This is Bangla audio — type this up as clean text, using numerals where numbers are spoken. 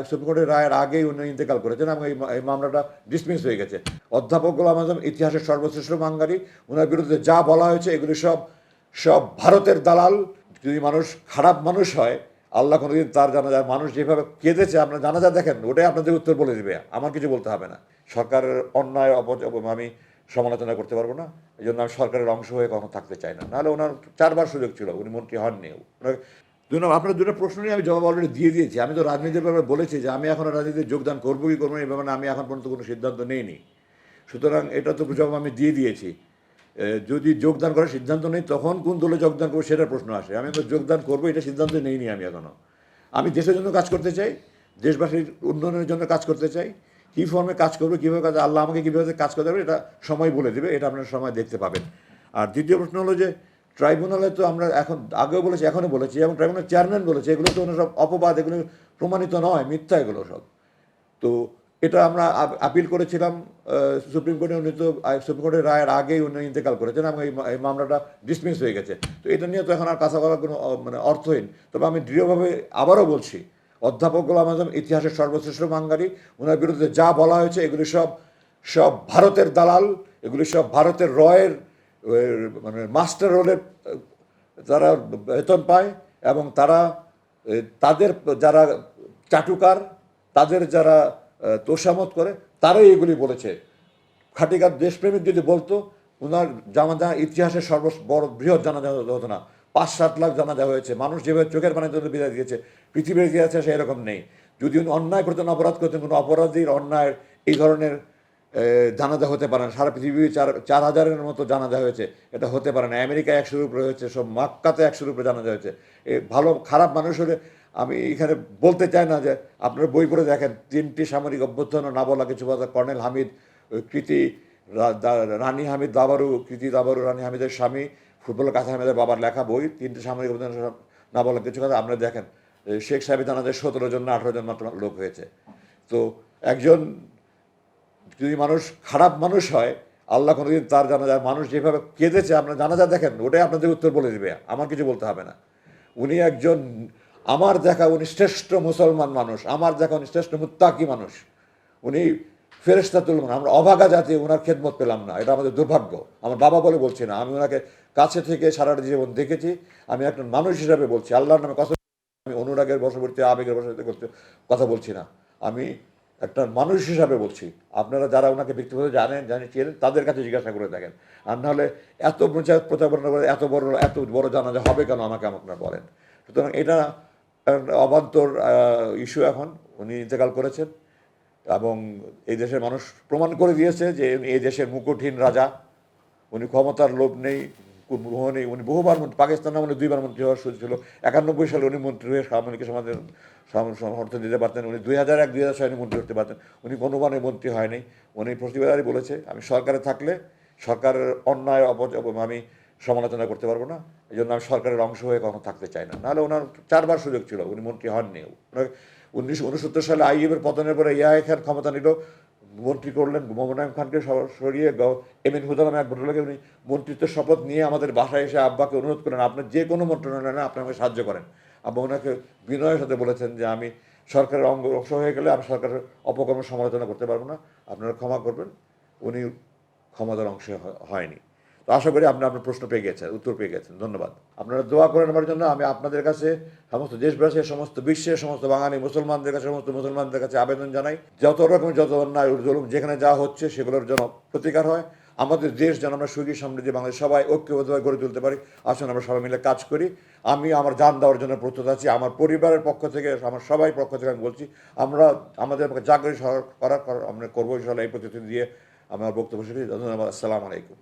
সুপ্রিম কোর্টের রায়ের আগেই উনি ইন্তেকাল করেছেন এবং এই মামলাটা ডিসমিস হয়ে গেছে। অধ্যাপক গোলাম আজম ইতিহাসের সর্বশ্রেষ্ঠ বাঙালি। ওনার বিরুদ্ধে যা বলা হয়েছে এগুলি সব সব ভারতের দালাল। যদি মানুষ খারাপ মানুষ হয়, আল্লাহ কোনোদিন তার জানাজা, মানুষ যেভাবে কেঁদেছে আপনার জানাজা দেখেন, ওটাই আপনাদের উত্তর বলে দেবে, আমার কিছু বলতে হবে না। সরকারের অন্যায় আমি সমালোচনা করতে পারবো না, এই জন্য আমি সরকারের অংশ হয়ে কখনো থাকতে চাই না। নাহলে ওনার 4বার সুযোগ ছিল, উনি মন্ত্রী হননি। আপনার দুটো প্রশ্ন নিয়ে আমি জবাব অলরেডি দিয়ে দিয়েছি। আমি তো রাজনীতির ব্যাপারে বলেছি যে আমি এখন রাজনীতিতে যোগদান করবো কি করবো না, এই ব্যাপারে আমি এখন পর্যন্ত কোনো সিদ্ধান্ত নেইনি। সুতরাং এটা তো জবাব আমি দিয়ে দিয়েছি। যদি যোগদান করার সিদ্ধান্ত নেই, তখন কোন দলে যোগদান করবো সেটার প্রশ্ন আসে। আমি তো যোগদান করবো এটা সিদ্ধান্ত নেইনি আমি এখনও। আমি দেশের জন্য কাজ করতে চাই, দেশবাসীর উন্নয়নের জন্য কাজ করতে চাই। কী ফর্মে কাজ করবো, কীভাবে কাজ, আল্লাহ আমাকে কীভাবে কাজ করতে হবে এটা সময় বলে দেবে, এটা আপনার সময় দেখতে পাবেন। আর দ্বিতীয় প্রশ্ন হলো যে ট্রাইব্যুনালে তো আমরা এখন আগেও বলেছি, এখনও বলেছি, এবং ট্রাইব্যুনাল চেয়ারম্যান বলেছে এগুলো তো সব অপবাদ, এগুলো প্রমাণিত নয়, মিথ্যা এগুলো সব। তো এটা আমরা আপিল করেছিলাম সুপ্রিম কোর্টে। উনি তো সুপ্রিম কোর্টের রায়ের আগেই উনি ইন্তেকাল করেছেন এবং এই মামলাটা ডিসমিস হয়ে গেছে। তো এটা নিয়ে তো এখন আর কাছা করার কোনো অর্থহীন। তবে আমি দৃঢ়ভাবে আবারও বলছি, অধ্যাপক গোলাম আজম ইতিহাসের সর্বশ্রেষ্ঠ বাঙালি। ওনার বিরুদ্ধে যা বলা হয়েছে এগুলি সব সব ভারতের দালাল, এগুলি সব ভারতের রয়ের মাস্টার রোলের যারা বেতন পায়, এবং তারা তাদের যারা চাটুকার, তাদের যারা তোষামত করে, তারাই এগুলি বলেছে। খাটিকার দেশপ্রেমিক যদি বলতো, ওনার জানাজা ইতিহাসের বড় বৃহৎ জানাজা হতো না। 5-7 লাখ জানাজা হয়েছে। মানুষ যেভাবে চোখের পানিতে বিদায় দিয়েছে, পৃথিবীর ইতিহাসে সে এরকম নেই। যদি উনি অন্যায় করতেন, অপরাধ করতেন, কোনো অপরাধীর অন্যায়ের এই ধরনের জানাজা হতে পারে না। সারা পৃথিবী 4,000-এর মতো জানাজা হয়েছে, এটা হতে পারে না। আমেরিকায় 100-এর উপরে হয়েছে, সব মক্কাতে 100-এর উপরে জানাজা হয়েছে। ভালো খারাপ মানুষ হলে, আমি এখানে বলতে চাই না যে আপনারা বই পড়ে দেখেন, 3টি সামরিক অভ্যুত্থান না বলা কিছু কথা, কর্নেল হামিদ, কৃতি রানী হামিদ দাবারু, কৃতি দাবারু রানী হামিদের স্বামী, ফুটবলার কাসা হামিদের বাবার লেখা বই 3টি সামরিক অভ্যুত্থান না বলা কিছু কথা। আপনারা দেখেন শেখ সাহেবের জানাজায় 17 জন না 18 জন মাত্র লোক হয়েছে। তো একজন যদি মানুষ খারাপ মানুষ হয়, আল্লাহ কোনোদিন তার জানাজা, মানুষ যেভাবে কেঁদেছে আপনার জানাজা দেখেন, ওটাই আপনাদের উত্তর বলে দেবে, আমার কিছু বলতে হবে না। উনি একজন আমার দেখা উনি শ্রেষ্ঠ মুসলমান মানুষ, আমার দেখা উনি শ্রেষ্ঠ মুত্তাকি মানুষ। উনি ফেরেশতা তুলবেন, আমরা অভাগা জাতি ওনার খেদমত পেলাম না, এটা আমাদের দুর্ভাগ্য। আমার বাবা বলে বলছি না, আমি ওনাকে কাছে থেকে সারাটা জীবন দেখেছি। আমি একজন মানুষ হিসাবে বলছি, আল্লাহর নামে কথা, আমি অনুরাগের বশবর্তী, আবেগের বশবর্তী করতে কথা বলছি না, আমি একটা মানুষ হিসাবে বলছি। আপনারা যারা ওনাকে ব্যক্তিগত চেনেন, তাদের কাছে জিজ্ঞাসা করে দেখেন। আর নাহলে এত প্রচারণা করে এত বড় জানাজা হবে কেন, আমাকে আপনারা বলেন। সুতরাং এটা অবান্তর ইস্যু। এখন উনি ইন্তেকাল করেছেন এবং এই দেশের মানুষ প্রমাণ করে দিয়েছে যে এই দেশের মুকুটহীন রাজা। উনি ক্ষমতার লোভ নেই, উনি বহুবার পাকিস্তানে উনি 2বার মন্ত্রী হওয়ার সুযোগ ছিল। 91 সালে উনি মন্ত্রী হয়ে সামরিক সমাজের সমর্থন দিতে পারতেন। উনি 2001-2006 সালে মন্ত্রী হতে পারতেন। উনি কোনোবারই মন্ত্রী হয়নি। উনি প্রতিবারই বলেছে আমি সরকারে থাকলে সরকারের অন্যায় আমি সমালোচনা করতে পারবো না, এই জন্য আমি সরকারের অংশ হয়ে কখনো থাকতে চাই না। নাহলে ওনার 4বার সুযোগ ছিল, উনি মন্ত্রী হননি। 1969 সালে আইএমের পতনের পরে ইয়াহিয়া খান ক্ষমতা নিল, মন্ত্রী করলেন। মোহাম্মদ খানকে সরিয়ে এমিন হুদা নামে এক ভদ্রলোকে উনি মন্ত্রিত্বের শপথ নিয়ে আমাদের বাসায় এসে আব্বাকে অনুরোধ করেন, আপনার যে কোনো মন্ত্রণালয়ে আপনি আমাকে সাহায্য করেন। আব্বা ওনাকে বিনয়ের সাথে বলেছেন যে আমি সরকারের অংশ হয়ে গেলে আমি সরকারের অপকর্মের সমালোচনা করতে পারবো না, আপনারা ক্ষমা করবেন। উনি ক্ষমতার অংশ হয়নি। তো আশা করি আপনি আপনার প্রশ্ন পেয়ে গেছেন, উত্তর পেয়ে গেছেন। ধন্যবাদ। আপনারা দোয়া করেন আমার জন্য। আমি আপনাদের কাছে, সমস্ত দেশবাসীর, সমস্ত বিশ্বের সমস্ত বাঙালি মুসলমানদের কাছে, সমস্ত মুসলমানদের কাছে আবেদন জানাই, যত রকমের যত অন্যায় জুলুম যেখানে যা হচ্ছে সেগুলোর যেন প্রতিকার হয়। আমাদের দেশ যেন আমরা সুখী সমৃদ্ধি বাংলাদেশ সবাই ঐক্যবদ্ধভাবে গড়ে তুলতে পারি। আসুন আমরা সবাই মিলে কাজ করি। আমি আমার জান দেওয়ার জন্য প্রস্তুত আছি। আমার পরিবারের পক্ষ থেকে, আমার সবাই পক্ষ থেকে আমি বলছি, আমরা আমাদের যা করি করার আমরা করবো ইনশাআল্লাহ। এই প্রতিশ্রুতি দিয়ে আমার বক্তব্য শেষ করছি। ধন্যবাদ। আসসালামু আলাইকুম।